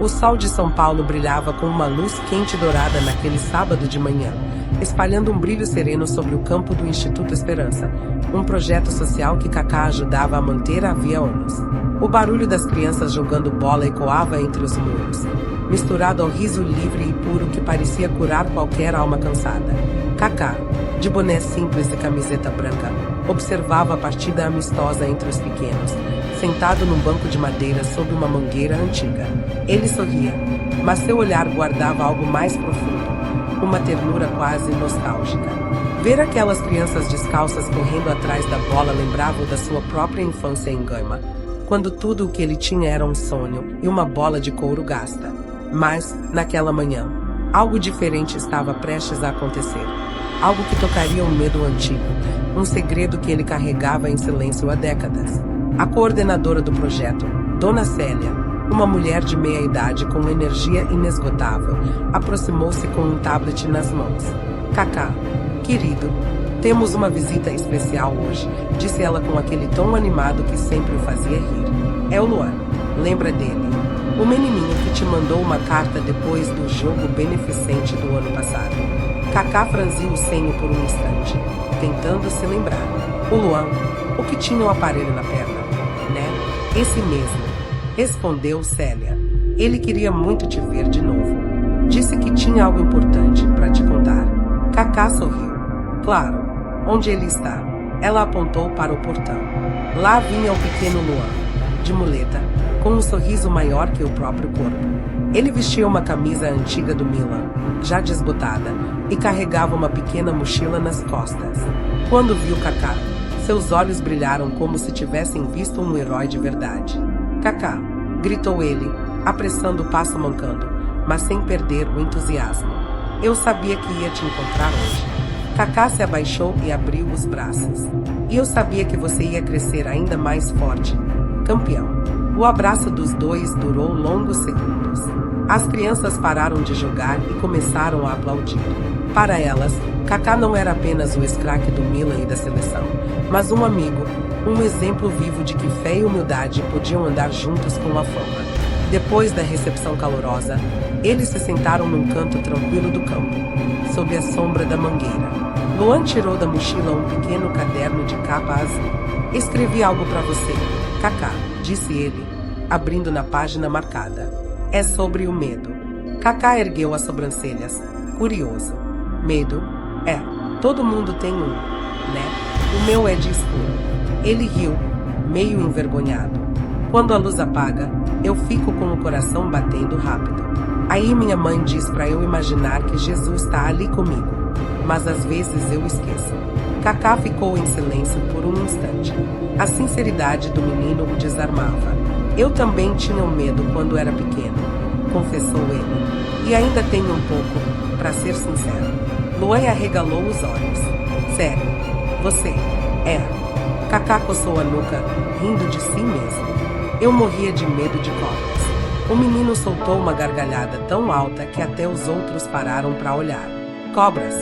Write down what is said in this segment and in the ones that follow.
O sol de São Paulo brilhava com uma luz quente e dourada naquele sábado de manhã, espalhando um brilho sereno sobre o campo do Instituto Esperança, um projeto social que Kaká ajudava a manter havia anos. O barulho das crianças jogando bola ecoava entre os muros, misturado ao riso livre e puro que parecia curar qualquer alma cansada. Kaká, de boné simples e camiseta branca, observava a partida amistosa entre os pequenos, sentado num banco de madeira sob uma mangueira antiga. Ele sorria, mas seu olhar guardava algo mais profundo, uma ternura quase nostálgica. Ver aquelas crianças descalças correndo atrás da bola lembrava-o da sua própria infância em Gama, quando tudo o que ele tinha era um sonho e uma bola de couro gasta. Mas, naquela manhã, algo diferente estava prestes a acontecer. Algo que tocaria um medo antigo, um segredo que ele carregava em silêncio há décadas. A coordenadora do projeto, Dona Célia, uma mulher de meia-idade com energia inesgotável, aproximou-se com um tablet nas mãos. Kaká, querido, temos uma visita especial hoje, disse ela com aquele tom animado que sempre o fazia rir. É o Luan. Lembra dele? O menininho que te mandou uma carta depois do jogo beneficente do ano passado. Kaká franziu o senho por um instante, tentando se lembrar. O Luan, o que tinha um aparelho na perna, né? Esse mesmo, respondeu Célia. Ele queria muito te ver de novo. Disse que tinha algo importante para te contar. Kaká sorriu. Claro, onde ele está? Ela apontou para o portão. Lá vinha o pequeno Luan, de muleta, com um sorriso maior que o próprio corpo. Ele vestia uma camisa antiga do Milan, já desbotada, e carregava uma pequena mochila nas costas. Quando viu Kaká, seus olhos brilharam como se tivessem visto um herói de verdade. Kaká, gritou ele, apressando o passo mancando, mas sem perder o entusiasmo. Eu sabia que ia te encontrar hoje. Kaká se abaixou e abriu os braços. E eu sabia que você ia crescer ainda mais forte. Campeão. O abraço dos dois durou longos segundos. As crianças pararam de jogar e começaram a aplaudir. Para elas, Kaká não era apenas o ex-craque do Milan e da seleção, mas um amigo, um exemplo vivo de que fé e humildade podiam andar juntos com a fama. Depois da recepção calorosa, eles se sentaram num canto tranquilo do campo, sob a sombra da mangueira. Luan tirou da mochila um pequeno caderno de capa azul. Escrevi algo para você, Kaká, disse ele, abrindo na página marcada. É sobre o medo. Kaká ergueu as sobrancelhas, curioso. Medo? É, todo mundo tem um, né? O meu é de escuro. Ele riu, meio envergonhado. Quando a luz apaga, eu fico com o coração batendo rápido. Aí minha mãe diz para eu imaginar que Jesus está ali comigo, mas às vezes eu esqueço. Kaká ficou em silêncio por um instante. A sinceridade do menino o desarmava. Eu também tinha um medo quando era pequeno, confessou ele. E ainda tenho um pouco, para ser sincero. Luan arregalou os olhos. Sério? Você? É. Kaká coçou a nuca, rindo de si mesmo. Eu morria de medo de cobras. O menino soltou uma gargalhada tão alta que até os outros pararam para olhar. Cobras?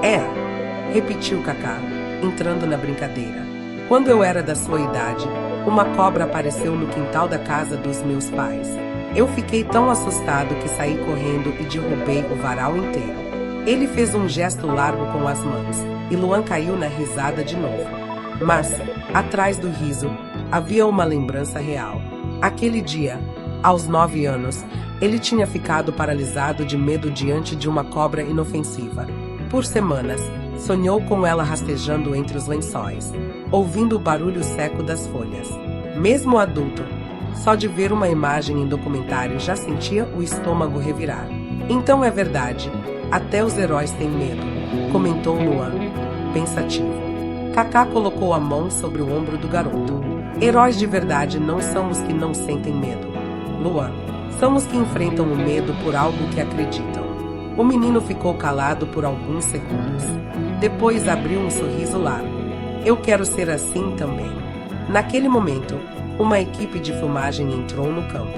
É, repetiu Kaká, entrando na brincadeira. Quando eu era da sua idade, uma cobra apareceu no quintal da casa dos meus pais. Eu fiquei tão assustado que saí correndo e derrubei o varal inteiro. Ele fez um gesto largo com as mãos, e Luan caiu na risada de novo. Mas, atrás do riso, havia uma lembrança real. Aquele dia, aos 9 anos, ele tinha ficado paralisado de medo diante de uma cobra inofensiva. Por semanas, sonhou com ela rastejando entre os lençóis, ouvindo o barulho seco das folhas. Mesmo adulto, só de ver uma imagem em documentário já sentia o estômago revirar. Então é verdade, até os heróis têm medo, comentou Luan, pensativo. Kaká colocou a mão sobre o ombro do garoto. Heróis de verdade não são os que não sentem medo, Luan. São os que enfrentam o medo por algo que acreditam. O menino ficou calado por alguns segundos. Depois abriu um sorriso largo. Eu quero ser assim também. Naquele momento, uma equipe de filmagem entrou no campo.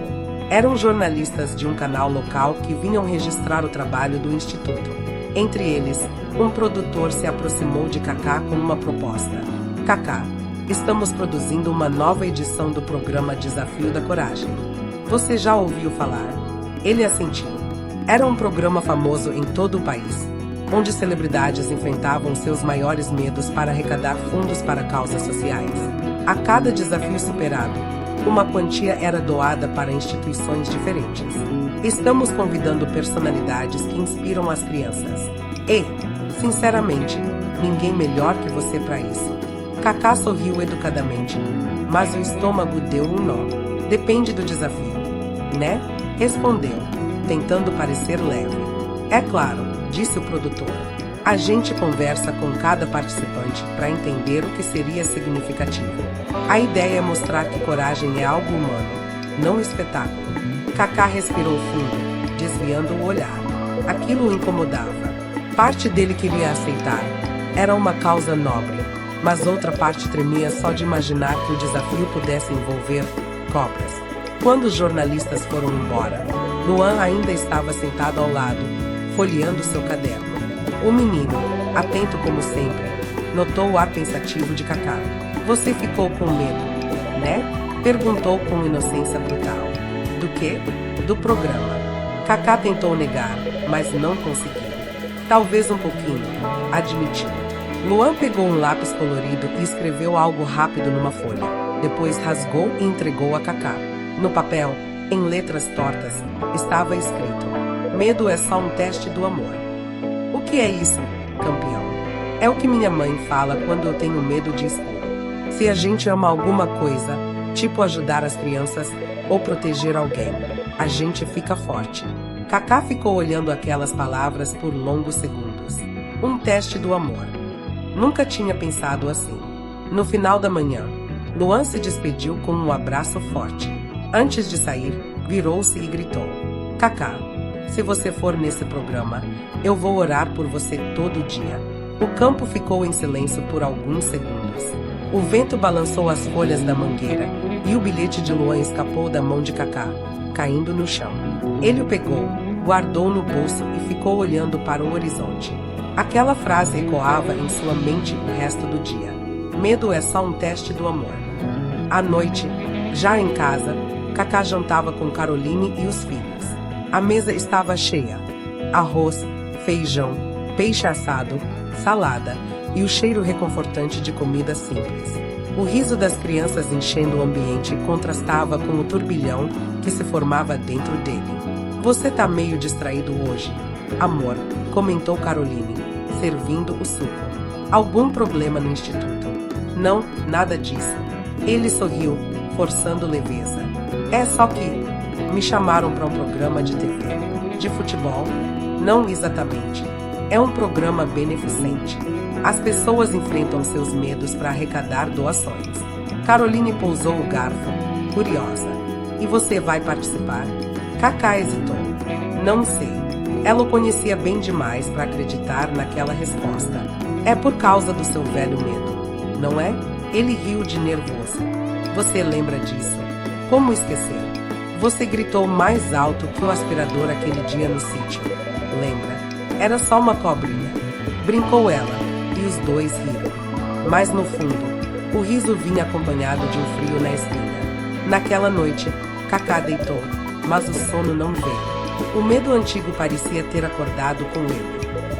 Eram jornalistas de um canal local que vinham registrar o trabalho do Instituto. Entre eles, um produtor se aproximou de Kaká com uma proposta. Kaká, estamos produzindo uma nova edição do programa Desafio da Coragem. Você já ouviu falar? Ele assentiu. Era um programa famoso em todo o país, onde celebridades enfrentavam seus maiores medos para arrecadar fundos para causas sociais. A cada desafio superado, uma quantia era doada para instituições diferentes. Estamos convidando personalidades que inspiram as crianças. E, sinceramente, ninguém melhor que você para isso. Kaká sorriu educadamente, mas o estômago deu um nó. Depende do desafio, né? Respondeu, tentando parecer leve. É claro, disse o produtor. A gente conversa com cada participante para entender o que seria significativo. A ideia é mostrar que coragem é algo humano, não um espetáculo. Kaká respirou fundo, desviando o olhar. Aquilo o incomodava. Parte dele queria aceitar. Era uma causa nobre, mas outra parte tremia só de imaginar que o desafio pudesse envolver cobras. Quando os jornalistas foram embora, Luan ainda estava sentado ao lado, folheando seu caderno. O menino, atento como sempre, notou o ar pensativo de Kaká. Você ficou com medo, né? Perguntou com inocência brutal. Do quê? Do programa. Kaká tentou negar, mas não conseguiu. Talvez um pouquinho, admitiu. Luan pegou um lápis colorido e escreveu algo rápido numa folha. Depois rasgou e entregou a Kaká. No papel, em letras tortas, estava escrito: medo é só um teste do amor. O que é isso, campeão? É o que minha mãe fala quando eu tenho medo de escuro. Se a gente ama alguma coisa, tipo ajudar as crianças ou proteger alguém, a gente fica forte. Kaká ficou olhando aquelas palavras por longos segundos. Um teste do amor. Nunca tinha pensado assim. No final da manhã, Luan se despediu com um abraço forte. Antes de sair, virou-se e gritou: Kaká, se você for nesse programa, eu vou orar por você todo dia. O campo ficou em silêncio por alguns segundos. O vento balançou as folhas da mangueira e o bilhete de Luan escapou da mão de Kaká, caindo no chão. Ele o pegou, guardou no bolso e ficou olhando para o horizonte. Aquela frase ecoava em sua mente o resto do dia. Medo é só um teste do amor. À noite, já em casa, Kaká jantava com Caroline e os filhos. A mesa estava cheia. Arroz, feijão, peixe assado, salada e o cheiro reconfortante de comida simples. O riso das crianças enchendo o ambiente contrastava com o turbilhão que se formava dentro dele. Você tá meio distraído hoje, amor, comentou Caroline, servindo o suco. Algum problema no instituto? Não, nada disso. Ele sorriu, forçando leveza. É só que me chamaram para um programa de TV. De futebol? Não exatamente. É um programa beneficente. As pessoas enfrentam seus medos para arrecadar doações. Caroline pousou o garfo, curiosa. E você vai participar? Kaká hesitou. Não sei. Ela o conhecia bem demais para acreditar naquela resposta. É por causa do seu velho medo, não é? Ele riu de nervoso. Você lembra disso? Como esquecer? Você gritou mais alto que o aspirador aquele dia no sítio. Lembra? Era só uma cobrinha. Brincou ela, e os dois riram. Mas no fundo, o riso vinha acompanhado de um frio na espinha. Naquela noite, Kaká deitou, mas o sono não veio. O medo antigo parecia ter acordado com ele.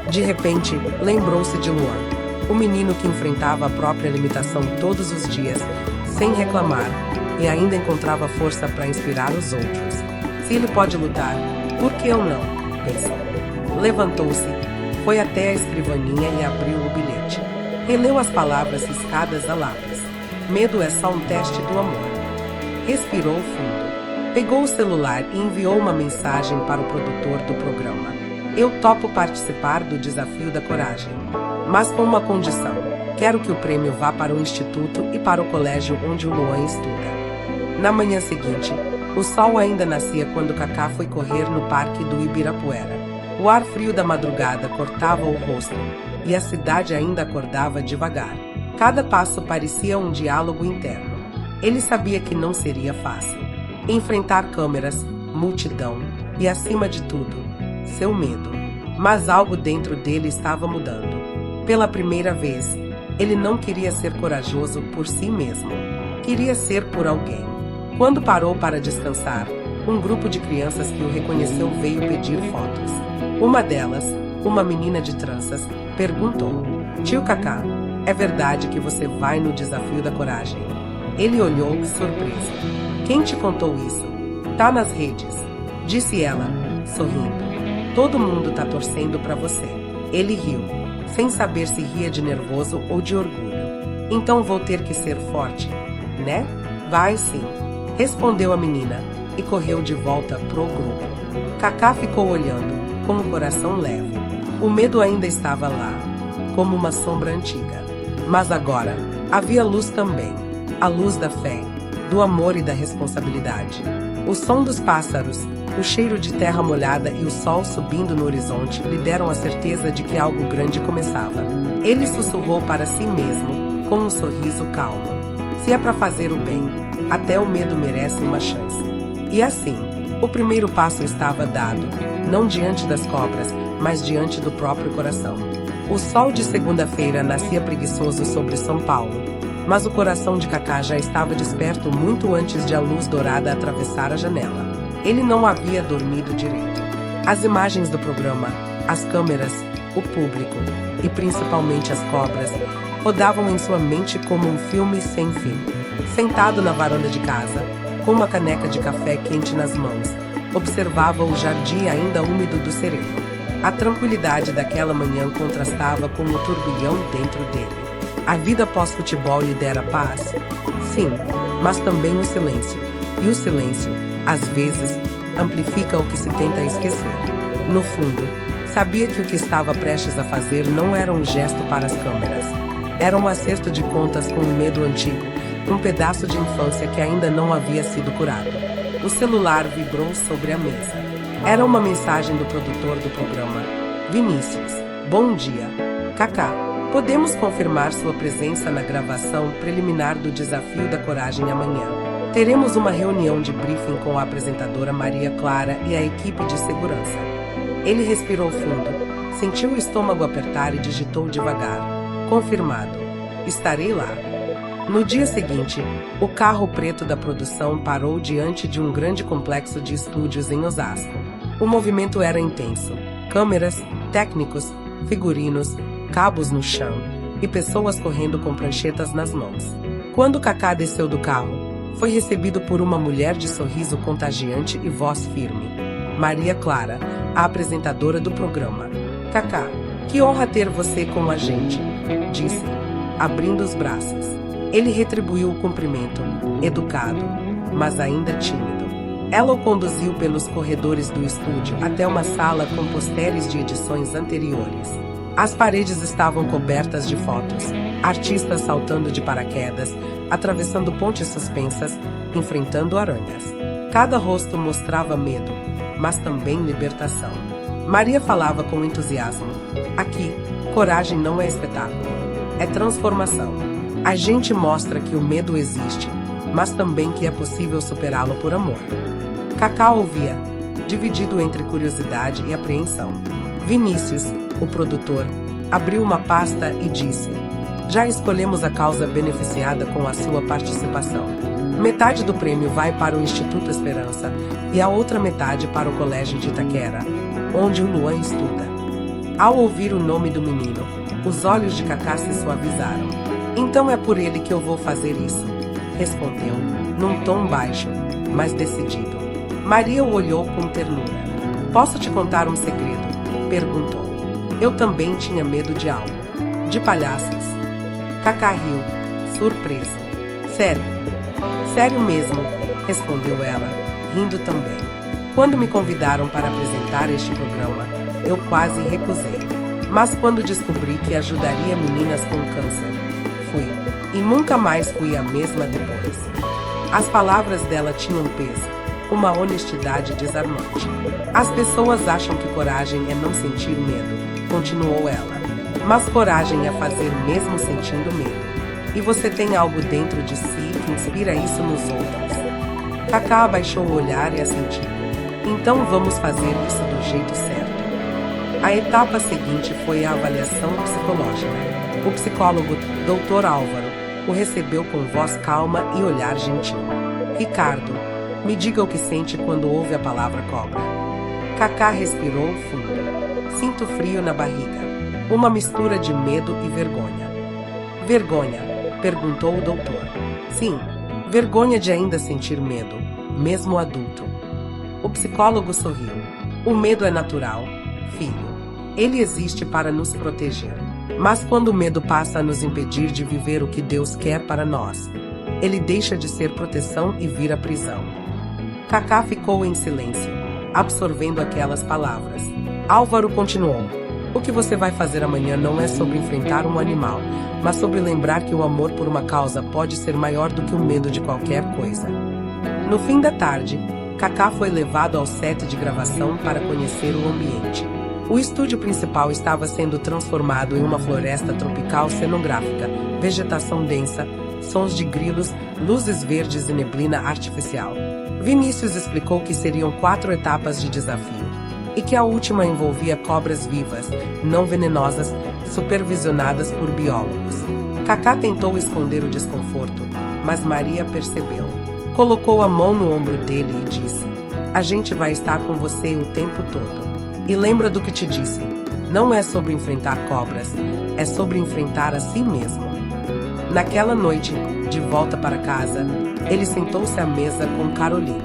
De repente, lembrou-se de Luan, o menino que enfrentava a própria limitação todos os dias, sem reclamar, e ainda encontrava força para inspirar os outros. Se ele pode lutar, por que eu não? Pensou. Levantou-se, foi até a escrivaninha e abriu o bilhete. Releu as palavras riscadas a lápis. Medo é só um teste do amor. Respirou fundo. Pegou o celular e enviou uma mensagem para o produtor do programa. Eu topo participar do Desafio da Coragem, mas com uma condição. Quero que o prêmio vá para o instituto e para o colégio onde o Luan estuda. Na manhã seguinte, o sol ainda nascia quando Kaká foi correr no parque do Ibirapuera. O ar frio da madrugada cortava o rosto, e a cidade ainda acordava devagar. Cada passo parecia um diálogo interno. Ele sabia que não seria fácil. Enfrentar câmeras, multidão e, acima de tudo, seu medo. Mas algo dentro dele estava mudando. Pela primeira vez, ele não queria ser corajoso por si mesmo. Queria ser por alguém. Quando parou para descansar, um grupo de crianças que o reconheceu veio pedir fotos. Uma delas, uma menina de tranças, perguntou: Tio Kaká, é verdade que você vai no desafio da coragem? Ele olhou, surpreso. Quem te contou isso? Tá nas redes, disse ela, sorrindo. Todo mundo tá torcendo pra você. Ele riu, sem saber se ria de nervoso ou de orgulho. Então vou ter que ser forte, né? Vai sim, respondeu a menina e correu de volta pro grupo. Kaká ficou olhando, com o coração leve. O medo ainda estava lá, como uma sombra antiga. Mas agora, havia luz também. A luz da fé, do amor e da responsabilidade. O som dos pássaros, o cheiro de terra molhada e o sol subindo no horizonte lhe deram a certeza de que algo grande começava. Ele sussurrou para si mesmo, com um sorriso calmo. Se é para fazer o bem, até o medo merece uma chance. E assim, o primeiro passo estava dado, não diante das cobras, mas diante do próprio coração. O sol de segunda-feira nascia preguiçoso sobre São Paulo, mas o coração de Kaká já estava desperto muito antes de a luz dourada atravessar a janela. Ele não havia dormido direito. As imagens do programa, as câmeras, o público e principalmente as cobras rodavam em sua mente como um filme sem fim. Sentado na varanda de casa, com uma caneca de café quente nas mãos, observava o jardim ainda úmido do sereno. A tranquilidade daquela manhã contrastava com o turbilhão dentro dele. A vida pós-futebol lhe dera paz? Sim, mas também o silêncio. E o silêncio, às vezes, amplifica o que se tenta esquecer. No fundo, sabia que o que estava prestes a fazer não era um gesto para as câmeras. Era um acerto de contas com um medo antigo, um pedaço de infância que ainda não havia sido curado. O celular vibrou sobre a mesa. Era uma mensagem do produtor do programa. Vinícius, bom dia. Kaká, podemos confirmar sua presença na gravação preliminar do Desafio da Coragem amanhã. Teremos uma reunião de briefing com a apresentadora Maria Clara e a equipe de segurança. Ele respirou fundo, sentiu o estômago apertar e digitou devagar. Confirmado. Estarei lá. No dia seguinte, o carro preto da produção parou diante de um grande complexo de estúdios em Osasco. O movimento era intenso. Câmeras, técnicos, figurinos, cabos no chão e pessoas correndo com pranchetas nas mãos. Quando Kaká desceu do carro, foi recebido por uma mulher de sorriso contagiante e voz firme. Maria Clara, a apresentadora do programa. Kaká, que honra ter você com a gente, disse, abrindo os braços. Ele retribuiu o cumprimento, educado, mas ainda tímido. Ela o conduziu pelos corredores do estúdio até uma sala com posteres de edições anteriores. As paredes estavam cobertas de fotos, artistas saltando de paraquedas, atravessando pontes suspensas, enfrentando aranhas. Cada rosto mostrava medo, mas também libertação. Maria falava com entusiasmo. Aqui, coragem não é espetáculo, é transformação. A gente mostra que o medo existe, mas também que é possível superá-lo por amor. Kaká ouvia, dividido entre curiosidade e apreensão. Vinícius, o produtor, abriu uma pasta e disse: já escolhemos a causa beneficiada com a sua participação. Metade do prêmio vai para o Instituto Esperança e a outra metade para o Colégio de Itaquera, onde o Luan estuda. Ao ouvir o nome do menino, os olhos de Kaká se suavizaram. Então é por ele que eu vou fazer isso, respondeu, num tom baixo, mas decidido. Maria o olhou com ternura. Posso te contar um segredo? Perguntou. Eu também tinha medo de algo. De palhaços. Kaká riu, surpreso. Sério? Sério mesmo, respondeu ela, rindo também. Quando me convidaram para apresentar este programa, eu quase recusei. Mas quando descobri que ajudaria meninas com câncer, fui. E nunca mais fui a mesma depois. As palavras dela tinham peso, uma honestidade desarmante. As pessoas acham que coragem é não sentir medo, continuou ela. Mas coragem é fazer mesmo sentindo medo. E você tem algo dentro de si que inspira isso nos outros. Kaká abaixou o olhar e assentiu. Então vamos fazer isso do jeito certo. A etapa seguinte foi a avaliação psicológica. O psicólogo, Dr. Álvaro, o recebeu com voz calma e olhar gentil. Ricardo, Me diga o que sente quando ouve a palavra cobra. Cacá respirou fundo. Sinto frio na barriga. Uma mistura de medo e vergonha. Vergonha? Perguntou o doutor. Sim, vergonha de ainda sentir medo, mesmo adulto. O psicólogo sorriu. O medo é natural, filho. Ele existe para nos proteger. Mas quando o medo passa a nos impedir de viver o que Deus quer para nós, ele deixa de ser proteção e vira prisão. Cacá ficou em silêncio, absorvendo aquelas palavras. Álvaro continuou. O que você vai fazer amanhã não é sobre enfrentar um animal, mas sobre lembrar que o amor por uma causa pode ser maior do que o medo de qualquer coisa. No fim da tarde, Cacá foi levado ao set de gravação para conhecer o ambiente. O estúdio principal estava sendo transformado em uma floresta tropical cenográfica, vegetação densa, sons de grilos, luzes verdes e neblina artificial. Vinícius explicou que seriam 4 etapas de desafio, e que a última envolvia cobras vivas, não venenosas, supervisionadas por biólogos. Cacá tentou esconder o desconforto, mas Maria percebeu. Colocou a mão no ombro dele e disse: a gente vai estar com você o tempo todo. E lembra do que te disse, não é sobre enfrentar cobras, é sobre enfrentar a si mesmo. Naquela noite, de volta para casa, ele sentou-se à mesa com Caroline.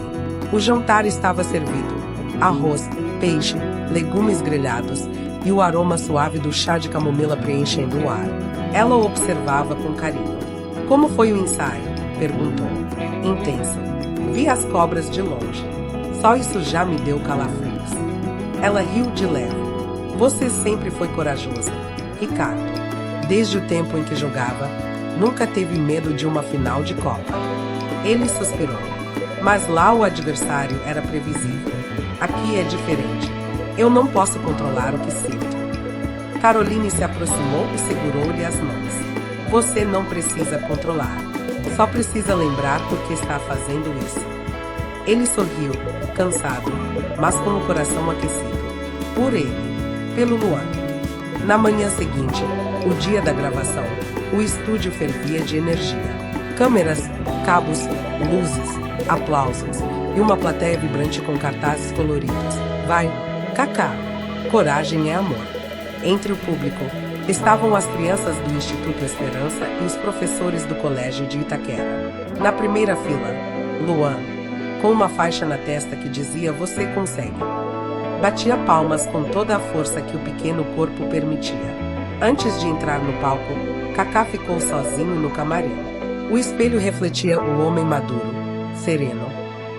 O jantar estava servido: arroz, peixe, legumes grelhados e o aroma suave do chá de camomila preenchendo o ar. Ela o observava com carinho. Como foi o ensaio? Perguntou. Intenso. Vi as cobras de longe. Só isso já me deu calafrios. Ela riu de leve. Você sempre foi corajoso, Ricardo. Desde o tempo em que jogava, nunca teve medo de uma final de Copa. Ele suspirou. Mas lá o adversário era previsível. Aqui é diferente. Eu não posso controlar o que sinto. Caroline se aproximou e segurou-lhe as mãos. Você não precisa controlar. Só precisa lembrar por que está fazendo isso. Ele sorriu, cansado, mas com o coração aquecido. Por ele. Pelo Luan. Na manhã seguinte, o dia da gravação, o estúdio fervia de energia. Câmeras, cabos, luzes, aplausos e uma plateia vibrante com cartazes coloridos. Vai, Cacá! Coragem é amor. Entre o público, estavam as crianças do Instituto Esperança e os professores do colégio de Itaquera. Na primeira fila, Luan, com uma faixa na testa que dizia "Você consegue", batia palmas com toda a força que o pequeno corpo permitia. Antes de entrar no palco, Cacá ficou sozinho no camarim. O espelho refletia o homem maduro, sereno,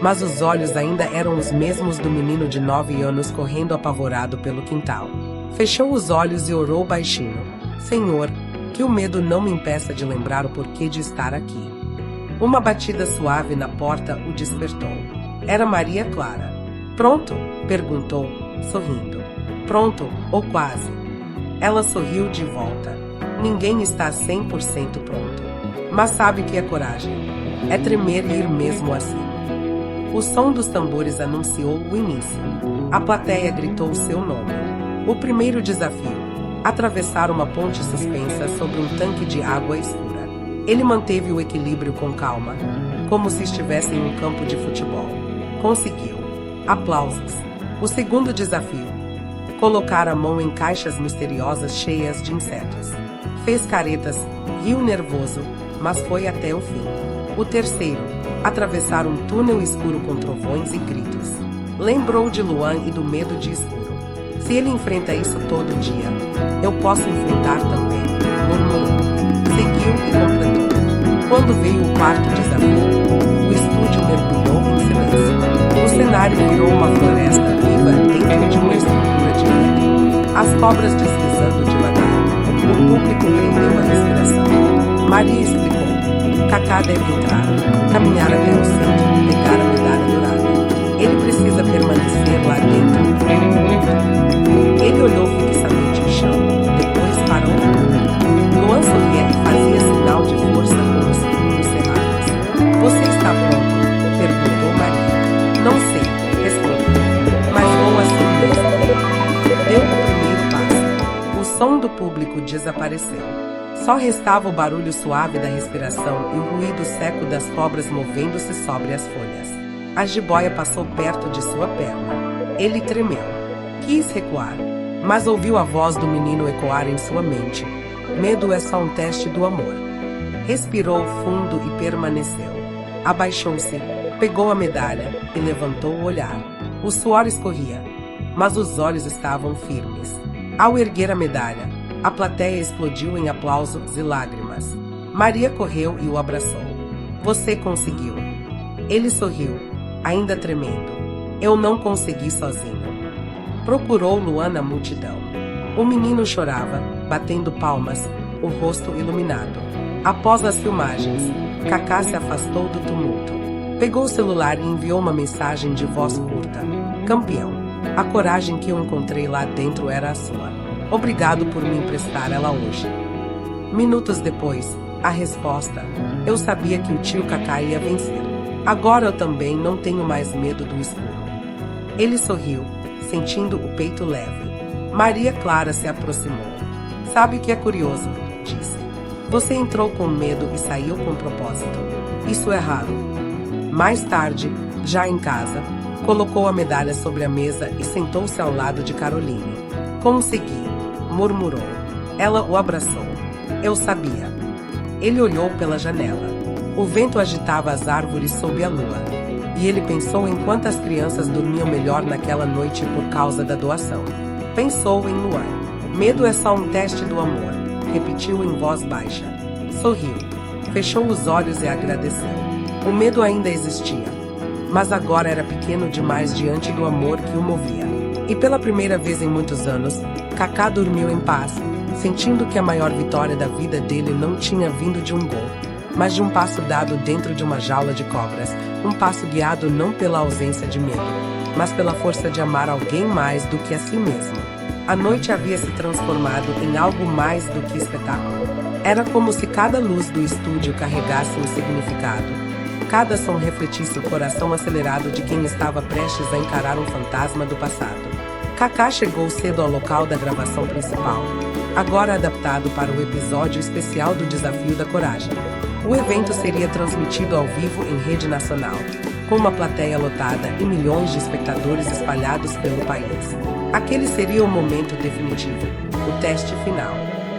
mas os olhos ainda eram os mesmos do menino de 9 anos correndo apavorado pelo quintal. Fechou os olhos e orou baixinho: Senhor, que o medo não me impeça de lembrar o porquê de estar aqui. Uma batida suave na porta o despertou. Era Maria Clara. Pronto? Perguntou, sorrindo. Pronto, ou quase. Ela sorriu de volta. Ninguém está 100% pronto. Mas sabe que é coragem. É tremer e ir mesmo assim. O som dos tambores anunciou o início. A plateia gritou seu nome. O primeiro desafio: atravessar uma ponte suspensa sobre um tanque de água escura. Ele manteve o equilíbrio com calma, como se estivesse em um campo de futebol. Conseguiu. Aplausos. O segundo desafio: colocar a mão em caixas misteriosas cheias de insetos. Fez caretas, riu nervoso, mas foi até o fim. O terceiro: atravessar um túnel escuro com trovões e gritos. Lembrou de Luan e do medo de escuro. Se ele enfrenta isso todo dia, eu posso enfrentar também, murmurou. Seguiu e completou. Quando veio o quarto desafio, o estúdio mergulhou em silêncio. O cenário virou uma floresta viva dentro de uma estrutura de vidro. As cobras deslizando devagar. O público prendeu a respiração. Maria explicou. Cacá deve entrar, caminhar até o centro e pegar a medalha dourada. Ele precisa permanecer lá dentro. Ele olhou fixamente o chão, depois para o público. Luan sorria e fazia sinal de força com os punhos cerrados. Você está pronto? Perguntou Maria. Não sei, respondeu. Mas vou assim mesmo. Deu o primeiro passo. O som do público desapareceu. Só restava o barulho suave da respiração e o ruído seco das cobras movendo-se sobre as folhas. A jiboia passou perto de sua perna. Ele tremeu. Quis recuar, mas ouviu a voz do menino ecoar em sua mente. Medo é só um teste do amor. Respirou fundo e permaneceu. Abaixou-se, pegou a medalha e levantou o olhar. O suor escorria, mas os olhos estavam firmes. Ao erguer a medalha, a plateia explodiu em aplausos e lágrimas. Maria correu e o abraçou. Você conseguiu. Ele sorriu, ainda tremendo. Eu não consegui sozinho. Procurou Luan na multidão. O menino chorava, batendo palmas, o rosto iluminado. Após as filmagens, Kaká se afastou do tumulto. Pegou o celular e enviou uma mensagem de voz curta. Campeão, a coragem que eu encontrei lá dentro era a sua. Obrigado por me emprestar ela hoje. Minutos depois, a resposta. Eu sabia que o tio Kaká ia vencer. Agora eu também não tenho mais medo do escuro. Ele sorriu, sentindo o peito leve. Maria Clara se aproximou. Sabe o que é curioso? Disse. Você entrou com medo e saiu com propósito. Isso é raro. Mais tarde, já em casa, colocou a medalha sobre a mesa e sentou-se ao lado de Caroline. Consegui, murmurou. Ela o abraçou. Eu sabia. Ele olhou pela janela. O vento agitava as árvores sob a lua. E ele pensou em quantas crianças dormiam melhor naquela noite por causa da doação. Pensou em Luan. Medo é só um teste do amor, repetiu em voz baixa. Sorriu, fechou os olhos e agradeceu. O medo ainda existia, mas agora era pequeno demais diante do amor que o movia. E pela primeira vez em muitos anos, Kaká dormiu em paz, sentindo que a maior vitória da vida dele não tinha vindo de um gol, mas de um passo dado dentro de uma jaula de cobras, um passo guiado não pela ausência de medo, mas pela força de amar alguém mais do que a si mesmo. A noite havia se transformado em algo mais do que espetáculo. Era como se cada luz do estúdio carregasse um significado. Cada som refletisse o coração acelerado de quem estava prestes a encarar um fantasma do passado. Kaká chegou cedo ao local da gravação principal, agora adaptado para o episódio especial do Desafio da Coragem. O evento seria transmitido ao vivo em rede nacional, com uma plateia lotada e milhões de espectadores espalhados pelo país. Aquele seria o momento definitivo, o teste final.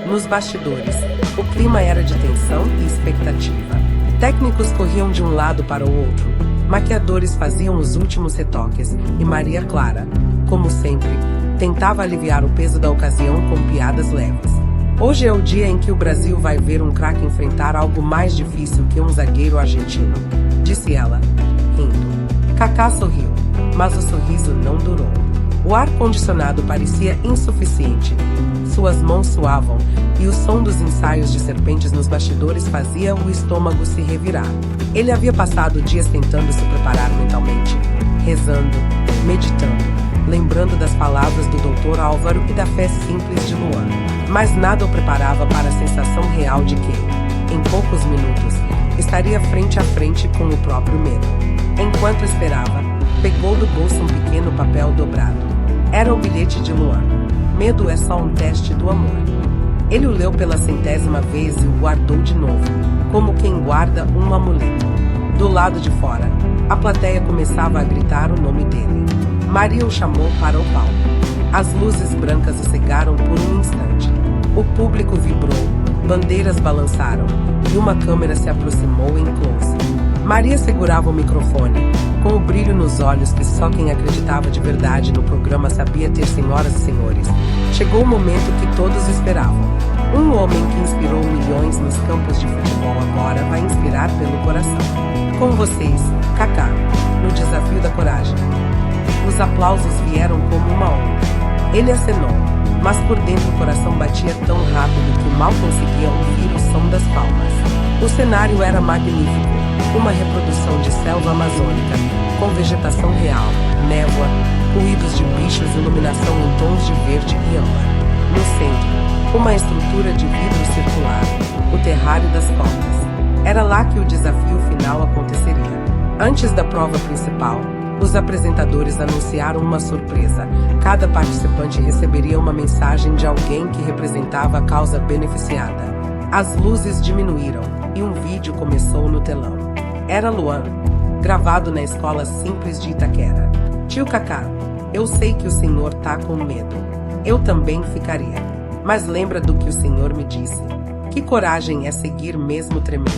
Nos bastidores, o clima era de tensão e expectativa. Técnicos corriam de um lado para o outro, maquiadores faziam os últimos retoques e Maria Clara, como sempre, tentava aliviar o peso da ocasião com piadas leves. Hoje é o dia em que o Brasil vai ver um craque enfrentar algo mais difícil que um zagueiro argentino, disse ela, rindo. Kaká sorriu, mas o sorriso não durou. O ar-condicionado parecia insuficiente, suas mãos suavam e o som dos ensaios de serpentes nos bastidores fazia o estômago se revirar. Ele havia passado dias tentando se preparar mentalmente, rezando, meditando, lembrando das palavras do Dr. Álvaro e da fé simples de Luan. Mas nada o preparava para a sensação real de que, em poucos minutos, estaria frente a frente com o próprio medo. Enquanto esperava, pegou do bolso um pequeno papel dobrado. Era o bilhete de Luan. Medo é só um teste do amor. Ele o leu pela 100ª vez e o guardou de novo, como quem guarda um amuleto. Do lado de fora, a plateia começava a gritar o nome dele. Maria o chamou para o palco. As luzes brancas o cegaram por um instante. O público vibrou, bandeiras balançaram e uma câmera se aproximou em close. Maria segurava o microfone, com o brilho nos olhos que só quem acreditava de verdade no programa sabia ter. Senhoras e senhores, chegou o momento que todos esperavam. Um homem que inspirou milhões nos campos de futebol agora vai inspirar pelo coração. Com vocês, Kaká, no Desafio da Coragem. Os aplausos vieram como uma onda. Ele acenou, mas por dentro o coração batia tão rápido que mal conseguia ouvir o som das palmas. O cenário era magnífico, uma reprodução de selva amazônica, com vegetação real, névoa, ruídos de bichos e iluminação em tons de verde e âmbar. No centro, uma estrutura de vidro circular, o terrário das cobras. Era lá que o desafio final aconteceria. Antes da prova principal, os apresentadores anunciaram uma surpresa. Cada participante receberia uma mensagem de alguém que representava a causa beneficiada. As luzes diminuíram e um vídeo começou no telão. Era Luan, gravado na escola simples de Itaquera. Tio Cacá, eu sei que o senhor tá com medo. Eu também ficaria. Mas lembra do que o senhor me disse. Que coragem é seguir mesmo tremendo.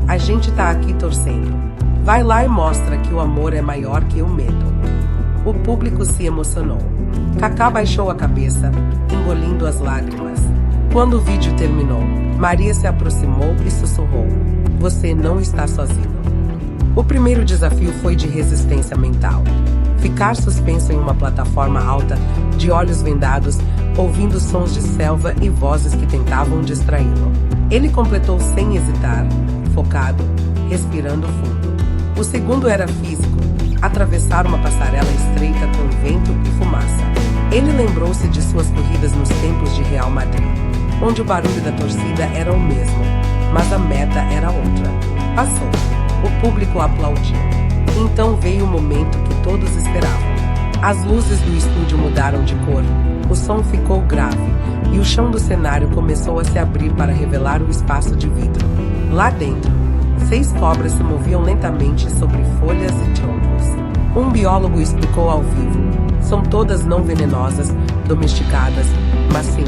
A gente tá aqui torcendo. Vai lá e mostra que o amor é maior que o medo. O público se emocionou. Cacá baixou a cabeça, engolindo as lágrimas. Quando o vídeo terminou, Maria se aproximou e sussurrou: "Você não está sozinho." O primeiro desafio foi de resistência mental. Ficar suspenso em uma plataforma alta, de olhos vendados, ouvindo sons de selva e vozes que tentavam distraí-lo. Ele completou sem hesitar, focado, respirando fundo. O segundo era físico: atravessar uma passarela estreita com vento e fumaça. Ele lembrou-se de suas corridas nos tempos de Real Madrid, onde o barulho da torcida era o mesmo, mas a meta era outra. Passou. O público aplaudiu. Então veio o momento que todos esperavam. As luzes do estúdio mudaram de cor, o som ficou grave, e o chão do cenário começou a se abrir para revelar o espaço de vidro. Lá dentro, 6 cobras se moviam lentamente sobre folhas e troncos. Um biólogo explicou ao vivo: são todas não venenosas, domesticadas, mas sim,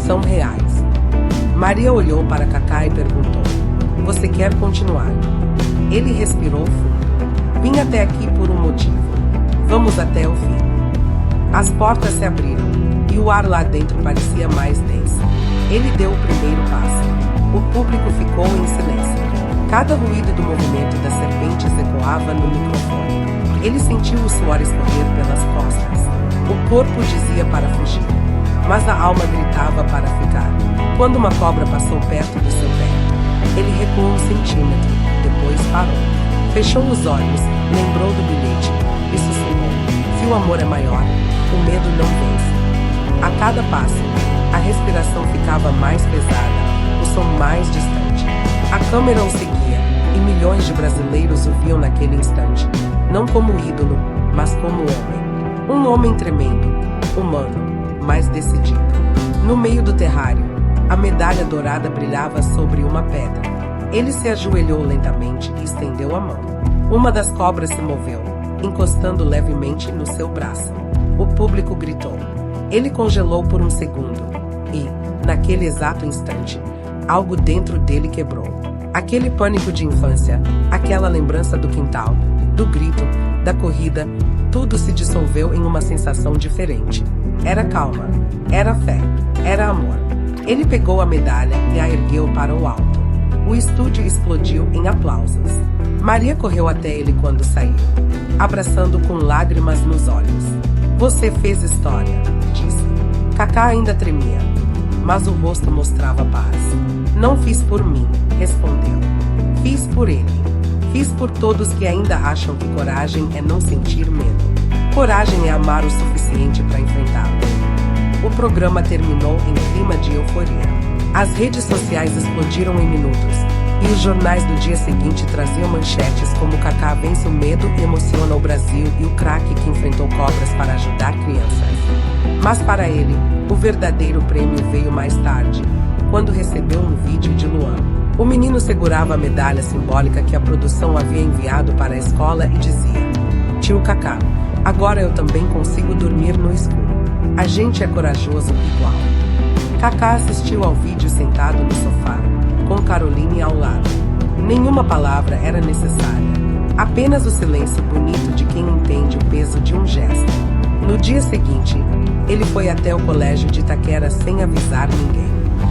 são reais. Maria olhou para Cacá e perguntou: "Você quer continuar?" Ele respirou fundo. "Vim até aqui por um motivo. Vamos até o fim." As portas se abriram, e o ar lá dentro parecia mais denso. Ele deu o primeiro passo. O público ficou em silêncio. Cada ruído do movimento das serpentes ecoava no microfone. Ele sentiu o suor escorrer pelas costas. O corpo dizia para fugir, mas a alma gritava para ficar. Quando uma cobra passou perto do seu pé, ele recuou 1 centímetro, depois parou. Fechou os olhos, lembrou do bilhete e sussurrou: "Se o amor é maior, o medo não vence." A cada passo, a respiração ficava mais pesada, o som mais distante. A câmera o seguia, e milhões de brasileiros o viam naquele instante, não como ídolo, mas como homem. Um homem tremendo, humano, mas decidido. No meio do terrário, a medalha dourada brilhava sobre uma pedra. Ele se ajoelhou lentamente e estendeu a mão. Uma das cobras se moveu, encostando levemente no seu braço. O público gritou. Ele congelou por um segundo e, naquele exato instante, algo dentro dele quebrou. Aquele pânico de infância, aquela lembrança do quintal, do grito, da corrida, tudo se dissolveu em uma sensação diferente. Era calma, era fé, era amor. Ele pegou a medalha e a ergueu para o alto. O estúdio explodiu em aplausos. Maria correu até ele quando saiu, abraçando com lágrimas nos olhos. "Você fez história", disse. Cacá ainda tremia, mas o rosto mostrava paz. "Não fiz por mim", respondeu. "Fiz por ele. Fiz por todos que ainda acham que coragem é não sentir medo. Coragem é amar o suficiente para enfrentá-lo." O programa terminou em clima de euforia. As redes sociais explodiram em minutos, e os jornais do dia seguinte traziam manchetes como "Cacá vence o medo e emociona o Brasil" e "O craque que enfrentou cobras para ajudar crianças." Mas para ele, o verdadeiro prêmio veio mais tarde, quando recebeu um vídeo de Luan. O menino segurava a medalha simbólica que a produção havia enviado para a escola e dizia: "Tio Cacá, agora eu também consigo dormir no escuro. A gente é corajoso igual." Cacá assistiu ao vídeo sentado no sofá, com Caroline ao lado. Nenhuma palavra era necessária, apenas o silêncio bonito de quem entende o peso de um gesto. No dia seguinte, ele foi até o colégio de Itaquera sem avisar ninguém.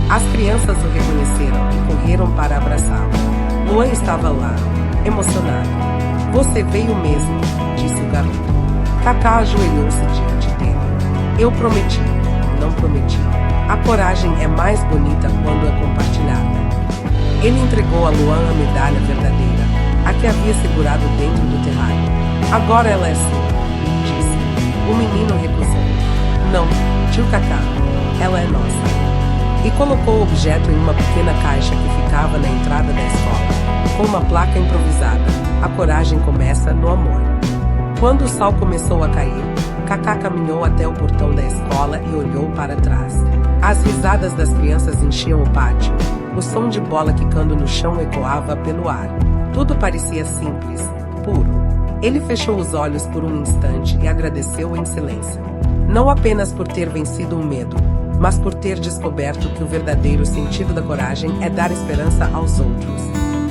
As crianças o reconheceram e correram para abraçá-lo. Luan estava lá, emocionado. "Você veio mesmo", disse o garoto. Cacá ajoelhou-se diante dele. "Eu prometi, não prometi. A coragem é mais bonita quando é compartilhada." Ele entregou a Luan a medalha verdadeira, a que havia segurado dentro do terrário. "Agora ela é sua", disse. O menino recusou. "Não, tio Cacá, ela é nossa." E colocou o objeto em uma pequena caixa que ficava na entrada da escola, com uma placa improvisada: "A coragem começa no amor." Quando o sol começou a cair, Cacá caminhou até o portão da escola e olhou para trás. As risadas das crianças enchiam o pátio, o som de bola quicando no chão ecoava pelo ar. Tudo parecia simples, puro. Ele fechou os olhos por um instante e agradeceu em silêncio. Não apenas por ter vencido o medo, mas por ter descoberto que o verdadeiro sentido da coragem é dar esperança aos outros.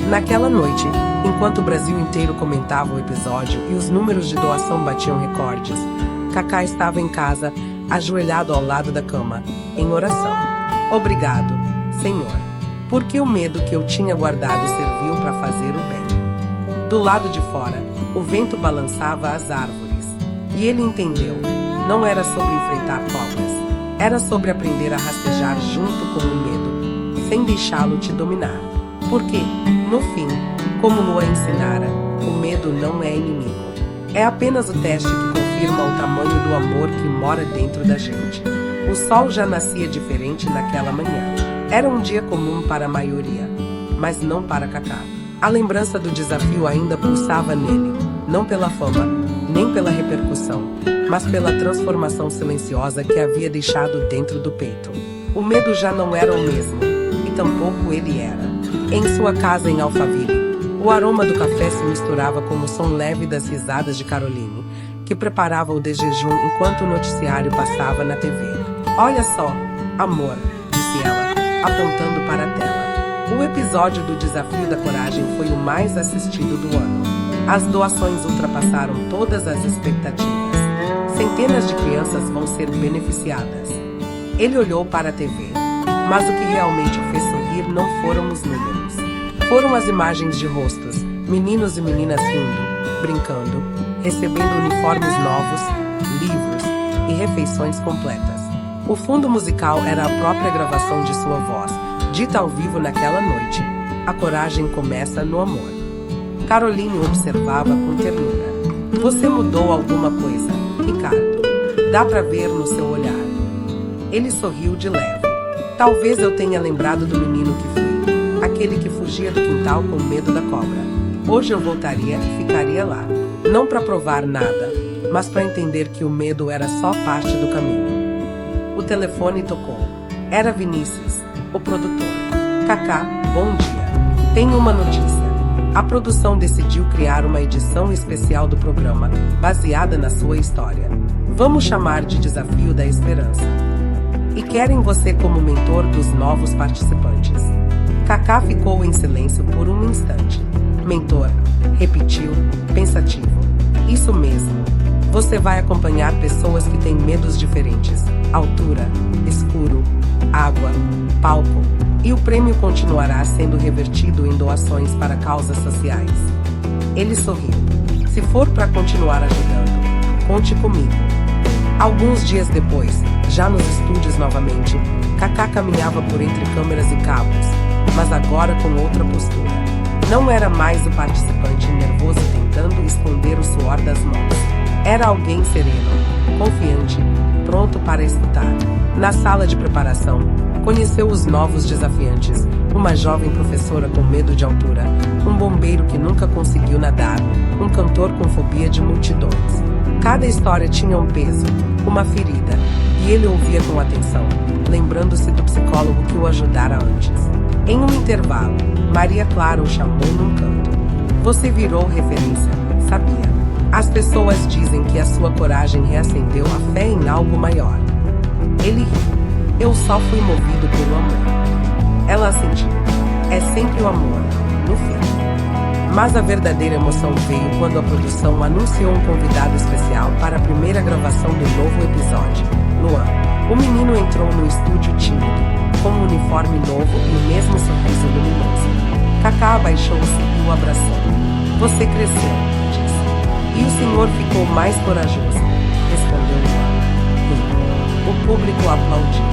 Naquela noite, enquanto o Brasil inteiro comentava o episódio e os números de doação batiam recordes, Kaká estava em casa, ajoelhado ao lado da cama, em oração. Obrigado, Senhor, porque o medo que eu tinha guardado serviu para fazer o bem. Do lado de fora, o vento balançava as árvores, e ele entendeu. Não era sobre enfrentar cobras, era sobre aprender a rastejar junto com o medo, sem deixá-lo te dominar. Porque, no fim, como Lua ensinara, o medo não é inimigo. É apenas o teste que confirma o tamanho do amor que mora dentro da gente. O sol já nascia diferente naquela manhã. Era um dia comum para a maioria, mas não para Kaká. A lembrança do desafio ainda pulsava nele, não pela fama, nem pela repercussão, mas pela transformação silenciosa que havia deixado dentro do peito. O medo já não era o mesmo, e tampouco ele era. Em sua casa em Alphaville, o aroma do café se misturava com o som leve das risadas de Caroline, que preparava o de jejum enquanto o noticiário passava na TV. Olha só, amor, disse ela, apontando para a tela. O episódio do Desafio da Coragem foi o mais assistido do ano. As doações ultrapassaram todas as expectativas. Centenas de crianças vão ser beneficiadas. Ele olhou para a TV, mas o que realmente o fez sorrir não foram os números. Foram as imagens de rostos, meninos e meninas rindo, brincando, recebendo uniformes novos, livros e refeições completas. O fundo musical era a própria gravação de sua voz, dita ao vivo naquela noite. A coragem começa no amor. Caroline observava com ternura. Você mudou alguma coisa, Ricardo. Dá pra ver no seu olhar. Ele sorriu de leve. Talvez eu tenha lembrado do menino que fui, aquele que fugia do quintal com medo da cobra. Hoje eu voltaria e ficaria lá, não para provar nada, mas para entender que o medo era só parte do caminho. O telefone tocou. Era Vinícius, o produtor. Kaká, bom dia. Tenho uma notícia. A produção decidiu criar uma edição especial do programa, baseada na sua história. Vamos chamar de Desafio da Esperança. E querem você como mentor dos novos participantes. Kaká ficou em silêncio por um instante. Mentor, repetiu, pensativo. Isso mesmo. Você vai acompanhar pessoas que têm medos diferentes. Altura, escuro, água, palco. E o prêmio continuará sendo revertido em doações para causas sociais. Ele sorriu. Se for para continuar ajudando, conte comigo. Alguns dias depois, já nos estúdios novamente, Kaká caminhava por entre câmeras e cabos, mas agora com outra postura. Não era mais o participante nervoso tentando esconder o suor das mãos. Era alguém sereno, confiante, pronto para escutar. Na sala de preparação, conheceu os novos desafiantes, uma jovem professora com medo de altura, um bombeiro que nunca conseguiu nadar, um cantor com fobia de multidões. Cada história tinha um peso, uma ferida, e ele ouvia com atenção, lembrando-se do psicólogo que o ajudara antes. Em um intervalo, Maria Clara o chamou num canto. Você virou referência, sabia? As pessoas dizem que a sua coragem reacendeu a fé em algo maior. Ele riu. Eu só fui movido pelo amor. Ela assentiu. É sempre o amor, no fim. Mas a verdadeira emoção veio quando a produção anunciou um convidado especial para a primeira gravação do novo episódio, Luan. O menino entrou no estúdio tímido, com um uniforme novo e o mesmo sorriso luminoso. Kaká abaixou-se e o abraçou. Você cresceu, disse. E o senhor ficou mais corajoso, respondeu Luan. O público aplaudiu.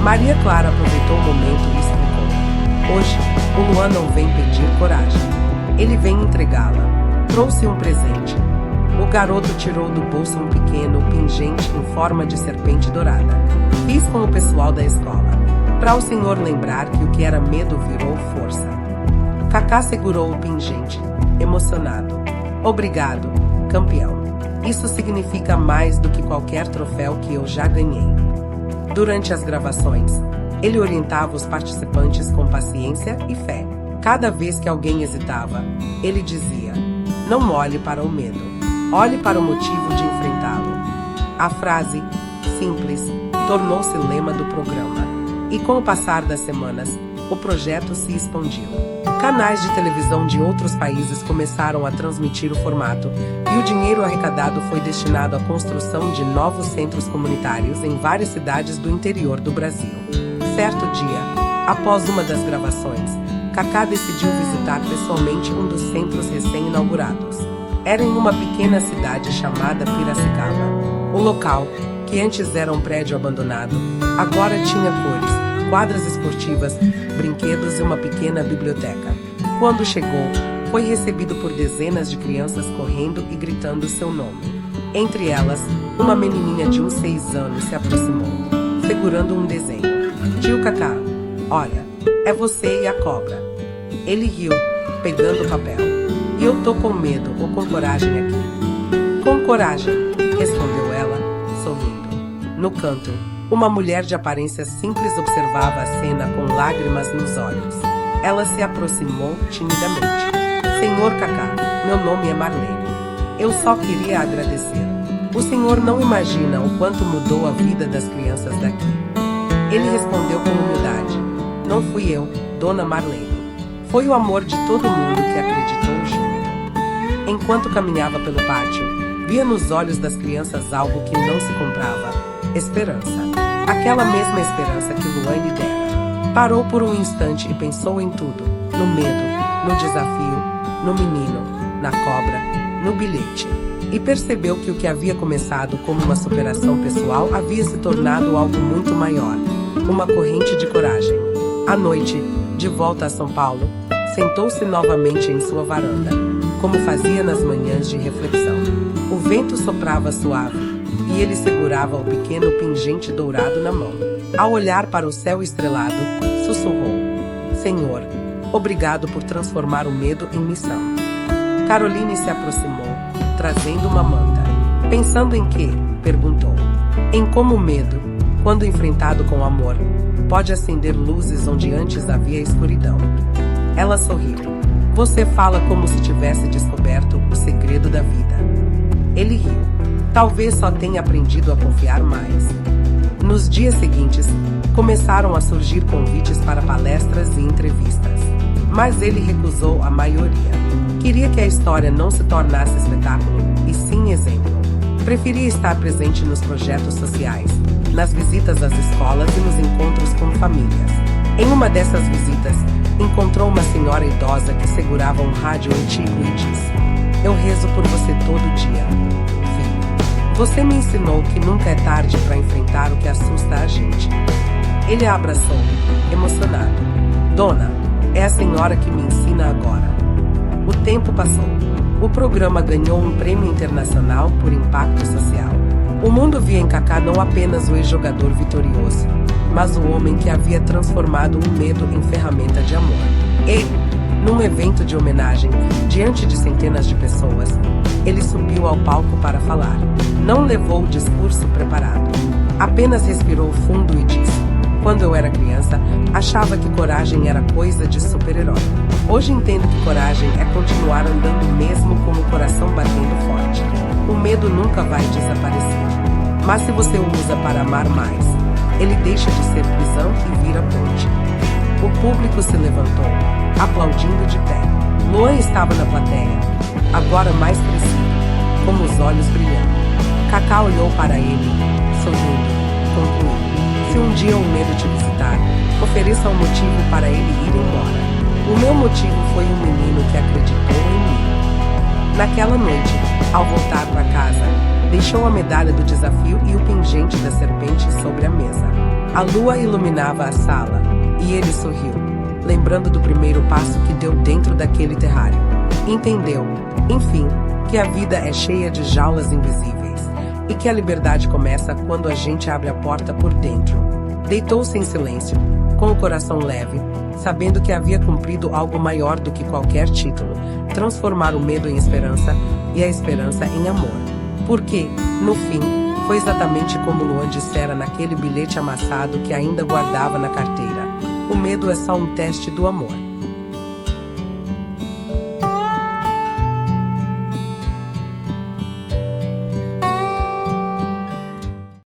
Maria Clara aproveitou o momento e explicou. Hoje, o Luan não vem pedir coragem. Ele vem entregá-la. Trouxe um presente. O garoto tirou do bolso um pequeno pingente em forma de serpente dourada. Fiz com o pessoal da escola, para o senhor lembrar que o que era medo virou força. Kaká segurou o pingente, emocionado. Obrigado, campeão. Isso significa mais do que qualquer troféu que eu já ganhei. Durante as gravações, ele orientava os participantes com paciência e fé. Cada vez que alguém hesitava, ele dizia: Não olhe para o medo, olhe para o motivo de enfrentá-lo. A frase, simples, tornou-se lema do programa. E com o passar das semanas, o projeto se expandiu. Canais de televisão de outros países começaram a transmitir o formato, e o dinheiro arrecadado foi destinado à construção de novos centros comunitários em várias cidades do interior do Brasil. Certo dia, após uma das gravações, Kaká decidiu visitar pessoalmente um dos centros recém-inaugurados. Era em uma pequena cidade chamada Piracicaba. O local, que antes era um prédio abandonado, agora tinha cores, quadras esportivas, brinquedos e uma pequena biblioteca. Quando chegou, foi recebido por dezenas de crianças correndo e gritando seu nome. Entre elas, uma menininha de uns 6 anos se aproximou, segurando um desenho. Tio Kaká, olha, é você e a cobra. Ele riu, pegando o papel. E eu tô com medo ou com coragem aqui? Com coragem, respondeu ela, sorrindo. No canto, uma mulher de aparência simples observava a cena com lágrimas nos olhos. Ela se aproximou timidamente. Senhor Kaká, meu nome é Marlene. Eu só queria agradecer. O senhor não imagina o quanto mudou a vida das crianças daqui. Ele respondeu com humildade. Não fui eu, Dona Marlene. Foi o amor de todo mundo que acreditou junto. Enquanto caminhava pelo pátio, via nos olhos das crianças algo que não se comprava. Esperança. Aquela mesma esperança que Luan lhe dera. Parou por um instante e pensou em tudo. No medo, no desafio, no menino, na cobra, no bilhete. E percebeu que o que havia começado como uma superação pessoal havia se tornado algo muito maior. Uma corrente de coragem. À noite, de volta a São Paulo, sentou-se novamente em sua varanda, como fazia nas manhãs de reflexão. O vento soprava suave, e ele segurava o pequeno pingente dourado na mão. Ao olhar para o céu estrelado, sussurrou: Senhor, obrigado por transformar o medo em missão. Caroline se aproximou, trazendo uma manta. Pensando em quê? Perguntou. Em como o medo, quando enfrentado com amor, pode acender luzes onde antes havia escuridão. Ela sorriu. Você fala como se tivesse descoberto o segredo da vida. Ele riu. Talvez só tenha aprendido a confiar mais. Nos dias seguintes, começaram a surgir convites para palestras e entrevistas. Mas ele recusou a maioria. Queria que a história não se tornasse espetáculo, e sim exemplo. Preferia estar presente nos projetos sociais, nas visitas às escolas e nos encontros com famílias. Em uma dessas visitas, encontrou uma senhora idosa que segurava um rádio antigo e disse: Eu rezo por você todo dia. Filho, você me ensinou que nunca é tarde para enfrentar o que assusta a gente. Ele a abraçou, emocionado. Dona, é a senhora que me ensina agora. O tempo passou. O programa ganhou um prêmio internacional por impacto social. O mundo via em Kaká não apenas o ex-jogador vitorioso, mas o homem que havia transformado o medo em ferramenta de amor. E, num evento de homenagem, diante de centenas de pessoas, ele subiu ao palco para falar. Não levou o discurso preparado. Apenas respirou fundo e disse: Quando eu era criança, achava que coragem era coisa de super-herói. Hoje entendo que coragem é continuar andando mesmo com o coração batendo forte. O medo nunca vai desaparecer. Mas se você o usa para amar mais, ele deixa de ser prisão e vira ponte. O público se levantou, aplaudindo de pé. Luan estava na plateia, agora mais crescido, com os olhos brilhando. Kaká olhou para ele, sorrindo, concluiu: Se um dia o medo te visitar, ofereça um motivo para ele ir embora. O meu motivo foi um menino que acreditou em mim. Naquela noite, ao voltar para casa, deixou a medalha do desafio e o pingente da serpente sobre a mesa. A lua iluminava a sala, e ele sorriu, lembrando do primeiro passo que deu dentro daquele terrário. Entendeu, enfim, que a vida é cheia de jaulas invisíveis, e que a liberdade começa quando a gente abre a porta por dentro. Deitou-se em silêncio, com o coração leve, sabendo que havia cumprido algo maior do que qualquer título: transformar o medo em esperança e a esperança em amor. Porque, no fim, foi exatamente como Luan dissera naquele bilhete amassado que ainda guardava na carteira: o medo é só um teste do amor.